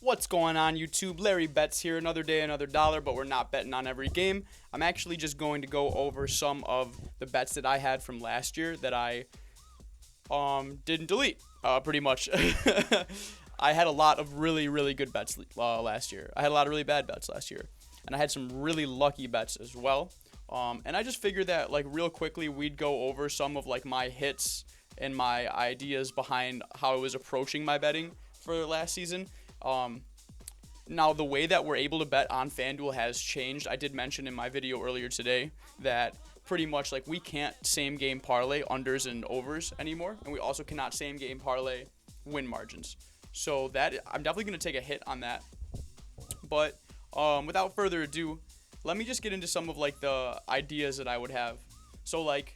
What's going on, YouTube? Larry Bets here. Another day, another dollar, but we're not betting on every game. I'm actually just going to go over some of the bets that I had from last year that I didn't delete, pretty much. I had a lot of really good bets last year. I had a lot of really bad bets last year, and I had some really lucky bets as well. And I just figured that, like, real quickly we'd go over some of, like, my hits and my ideas behind how I was approaching my betting for last season. Now, the way that we're able to bet on FanDuel has changed. I did mention in my video earlier today that pretty much, like, we can't same game parlay unders and overs anymore, and we also cannot same game parlay win margins. So that I'm definitely going to take a hit on that. But without further ado, let me just get into some of, like, the ideas that I would have. So like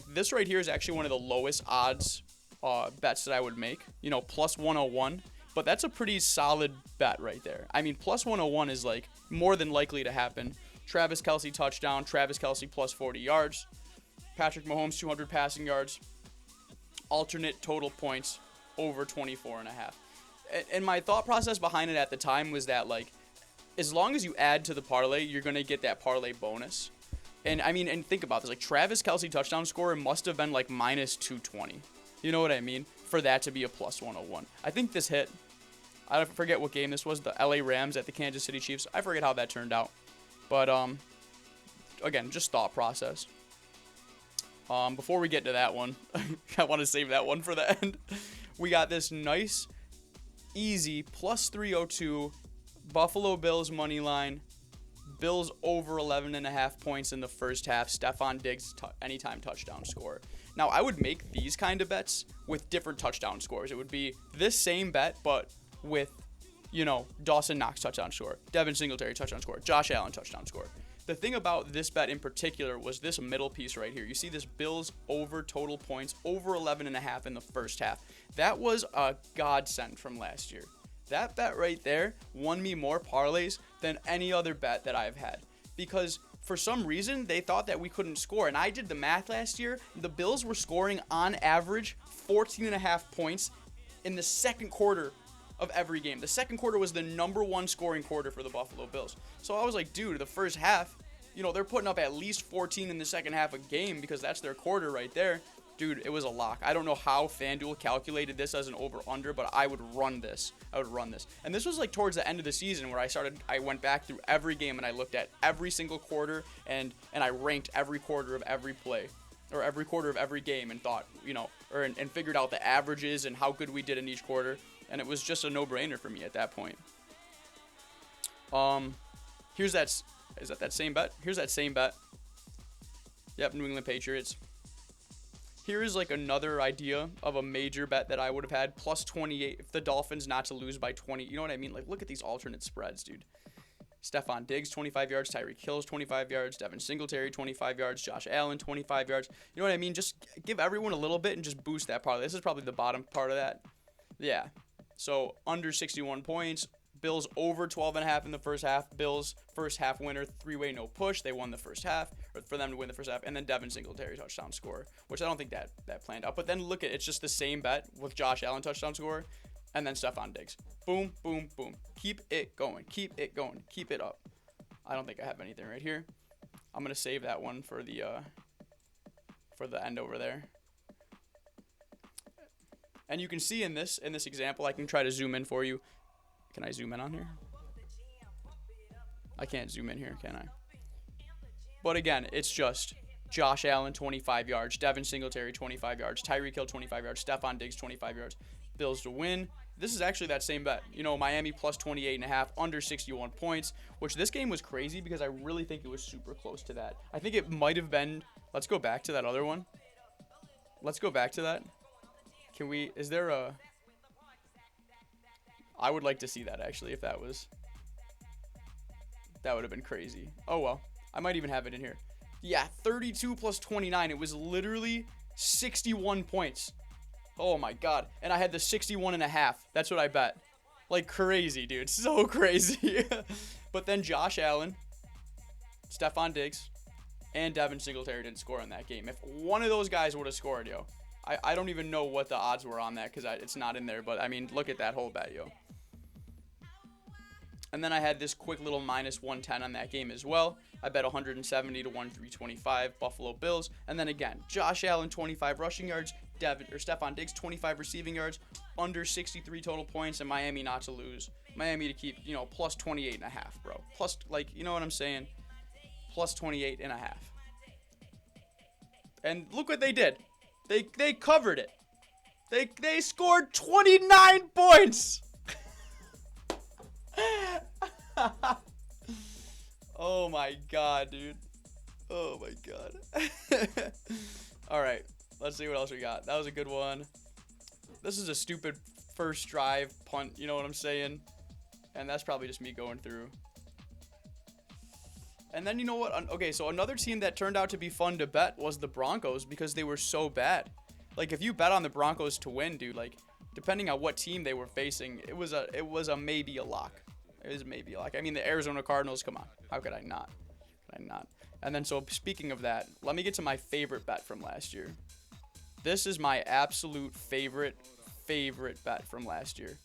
this right here is actually one of the lowest odds bets that I would make, plus 101. But that's a pretty solid bet right there. I mean, plus 101 is, like, more than likely to happen. Travis Kelce touchdown, Travis Kelce plus 40 yards, Patrick Mahomes 200 passing yards, alternate total points over 24.5. And my thought process behind it at the time was that, like, as long as you add to the parlay, you're going to get that parlay bonus. And I mean, and think about this, like, Travis Kelce touchdown score must have been like minus 220. You know what I mean? For that to be a plus 101. I think this hit. I forget what game this was. The LA Rams at the Kansas City Chiefs. I forget how that turned out. But, again, just thought process. Before we get to that one, I want to save that one for the end. We got this nice, easy, plus 302 Buffalo Bills money line. Bills over 11.5 points in the first half. Stephon Diggs anytime touchdown score. Now, I would make these kind of bets with different touchdown scores. It would be this same bet, but with, Dawson Knox touchdown score, Devin Singletary touchdown score, Josh Allen touchdown score. The thing about this bet in particular was this middle piece right here. You see this Bills over total points, over 11.5 in the first half. That was a godsend from last year. That bet right there won me more parlays than any other bet that I've had, because for some reason they thought that we couldn't score, and I did the math last year. The Bills were scoring on average 14.5 points in the second quarter of every game. The second quarter was the number one scoring quarter for the Buffalo Bills. So I was like, dude, the first half, they're putting up at least 14 in the second half a game because that's their quarter right there. Dude, it was a lock. I don't know how FanDuel calculated this as an over-under, but I would run this. And this was, like, towards the end of the season where I went back through every game and I looked at every single quarter and I ranked every quarter of every play or every quarter of every game and thought, and figured out the averages and how good we did in each quarter. And it was just a no-brainer for me at that point. Is that that same bet? Here's that same bet. Yep, New England Patriots. Here is, like, another idea of a major bet that I would have had. Plus 28 if the Dolphins not to lose by 20. You know what I mean? Like, look at these alternate spreads, dude. Stephon Diggs, 25 yards. Tyreek Hill, 25 yards. Devin Singletary, 25 yards. Josh Allen, 25 yards. You know what I mean? Just give everyone a little bit and just boost that parlay. This is probably the bottom part of that. Yeah. So, under 61 points. Bills over 12.5 in the first half. Bills first half winner, three-way no push. They won the first half, or for them to win the first half. And then Devin Singletary touchdown score, which I don't think that planned out. But then look at it's just the same bet with Josh Allen touchdown score, and then Stephon Diggs. Boom, boom, boom. Keep it going. Keep it going. Keep it up. I don't think I have anything right here. I'm gonna save that one for the end over there. And you can see in this example, I can try to zoom in for you. Can I zoom in on here? I can't zoom in here, can I? But again, it's just Josh Allen, 25 yards. Devin Singletary, 25 yards. Tyreek Hill, 25 yards. Stephon Diggs, 25 yards. Bills to win. This is actually that same bet. Miami plus 28.5, under 61 points, which this game was crazy because I really think it was super close to that. I think it might have been. Let's go back to that other one. Let's go back to that. Is there a... I would like to see that, actually, if that would have been crazy. Oh, well. I might even have it in here. Yeah, 32 plus 29. It was literally 61 points. Oh, my God. And I had the 61.5. That's what I bet. Like, crazy, dude. So crazy. But then Josh Allen, Stephon Diggs, and Devin Singletary didn't score in that game. If one of those guys would have scored, I don't even know what the odds were on that because it's not in there. But, I mean, look at that whole bet, yo. And then I had this quick little minus 110 on that game as well. I bet 170 to 1,325 Buffalo Bills. And then again, Josh Allen 25 rushing yards, Stephon Diggs 25 receiving yards, under 63 total points, and Miami not to lose. Miami to keep, plus 28.5, bro. Plus, you know what I'm saying? Plus 28.5. And look what they did. They covered it. They scored 29 points. Oh my god, dude. Oh my god. All right, let's see what else we got. That was a good one. This is a stupid first drive punt, you know what I'm saying? And that's probably just me going through. And then you know what? Okay, so another team that turned out to be fun to bet was the Broncos because they were so bad. Like, if you bet on the Broncos to win, dude, like, depending on what team they were facing, it was a maybe a lock. It was maybe a lock. I mean, the Arizona Cardinals, come on. How could I not? And then, so speaking of that, let me get to my favorite bet from last year. This is my absolute favorite bet from last year.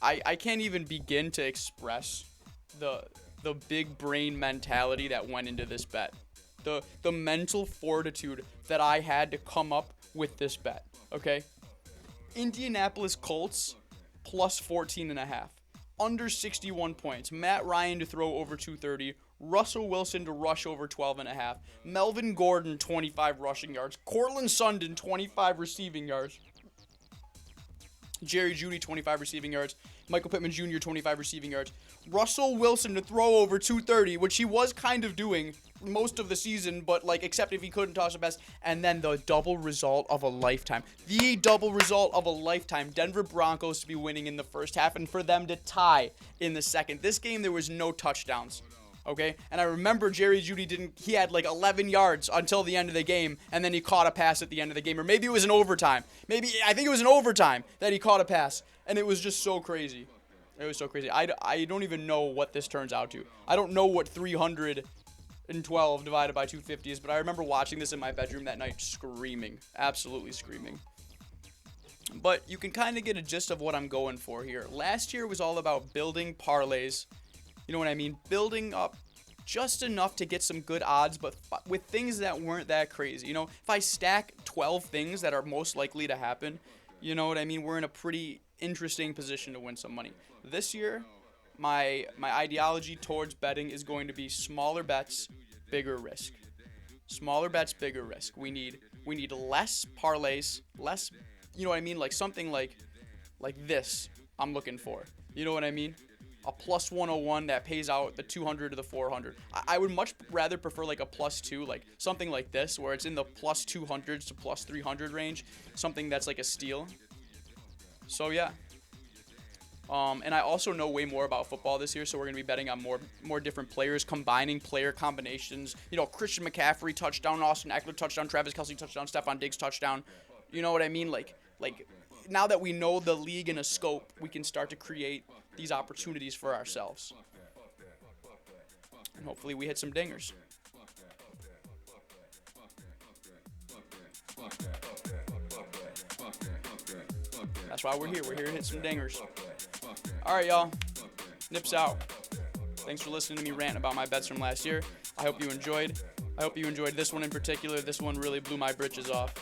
I can't even begin to express the big brain mentality that went into this bet. The mental fortitude that I had to come up with this bet, okay? Indianapolis Colts plus 14.5. Under 61 points. Matt Ryan to throw over 230. Russell Wilson to rush over 12.5. Melvin Gordon, 25 rushing yards. Cortland Sutton, 25 receiving yards. Jerry Jeudy, 25 receiving yards. Michael Pittman Jr., 25 receiving yards. Russell Wilson to throw over 230, which he was kind of doing most of the season, but except if he couldn't toss a pass. And then the double result of a lifetime. The double result of a lifetime. Denver Broncos to be winning in the first half and for them to tie in the second. This game, there was no touchdowns. Okay, and I remember Jerry Jeudy he had 11 yards until the end of the game, and then he caught a pass at the end of the game, or maybe it was an overtime. I think it was an overtime that he caught a pass, and it was just so crazy. It was so crazy. I don't even know what this turns out to. I don't know what 312 divided by 250 is, but I remember watching this in my bedroom that night screaming, absolutely screaming. But you can kind of get a gist of what I'm going for here. Last year was all about building parlays. You know what I mean? Building up just enough to get some good odds, but with things that weren't that crazy. If I stack 12 things that are most likely to happen, you know what I mean? We're in a pretty interesting position to win some money. This year, my ideology towards betting is going to be smaller bets, bigger risk. Smaller bets, bigger risk. We need less parlays, less, you know what I mean? Something like this I'm looking for. You know what I mean? A plus 101 that pays out the 200 to the 400. I would much rather prefer a plus 2, something like this, where it's in the plus 200s to plus 300 range. Something that's a steal. So, yeah. And I also know way more about football this year, so we're going to be betting on more different players, combining player combinations. Christian McCaffrey, touchdown, Austin Eckler, touchdown, Travis Kelce, touchdown, Stephon Diggs, touchdown. You know what I mean? Now that we know the league in a scope, we can start to create these opportunities for ourselves. And hopefully we hit some dingers. That's why we're here. We're here to hit some dingers. All right, y'all. Nips out. Thanks for listening to me rant about my bets from last year. I hope you enjoyed. I hope you enjoyed this one in particular. This one really blew my britches off.